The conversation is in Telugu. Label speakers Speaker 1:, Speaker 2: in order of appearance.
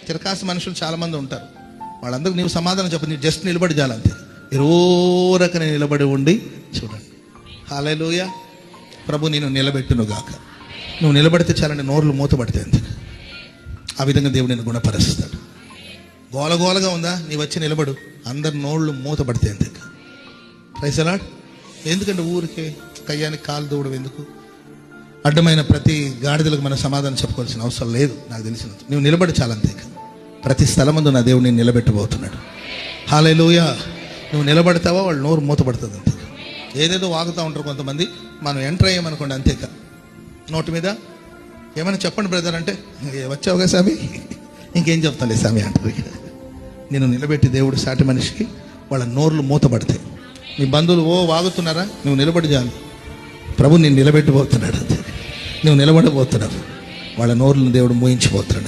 Speaker 1: చిరకాసి మనుషులు చాలామంది ఉంటారు. వాళ్ళందరికీ నీవు సమాధానం చెప్పు, నీవు జస్ట్ నిలబడి చాలంతే. ఎరోరకనే నిలబడి ఉండి చూడండి. హల్లెలూయా. ప్రభు నేను నిలబెట్టును గాక. నువ్వు నిలబడితే చాలండి, నోర్లు మూతపడితే అంతే. ఆ విధంగా దేవుడు నేను గుణపరుస్తాడు. గోలగోలగా ఉందా, నీ వచ్చి నిలబడు, అందరి నోళ్ళు మూతపడితే అంతే. Praise the Lord. ఎందుకంటే ఊరికే కయ్యానికి కాలు దూవడం ఎందుకు? అడ్డమైన ప్రతి గాడిదలకు మన సమాధానం చెప్పుకోవాల్సిన అవసరం లేదు. నాకు తెలిసినంత నువ్వు నిలబడి చాలంతే. ప్రతి స్థలమందు నా దేవుడు నేను నిలబెట్టబోతున్నాడు. హల్లెలూయా. నువ్వు నిలబడతావా, వాళ్ళు నోరు మూతపడుతుంది అంతే. ఏదేదో వాగుతూ ఉంటారు కొంతమంది, మనం ఎంటర్ అయ్యామనుకోండి అంతే. నోటి మీద ఏమైనా చెప్పండి బ్రదర్ అంటే, వచ్చావుగా స్వామి, ఇంకేం చెప్తాను స్వామి అంటారు. నేను నిలబెట్టి దేవుడు సాటి మనిషికి వాళ్ళ నోర్లు మూతపడతాయి. మీ బంధువులు వాగుతున్నారా, నువ్వు నిలబడి చాలు. ప్రభు నేను నిలబెట్టబోతున్నాడు అంతే. నువ్వు నిలబడబోతున్నావు, వాళ్ళ నోర్లను దేవుడు మూయించిపోతున్నాడు.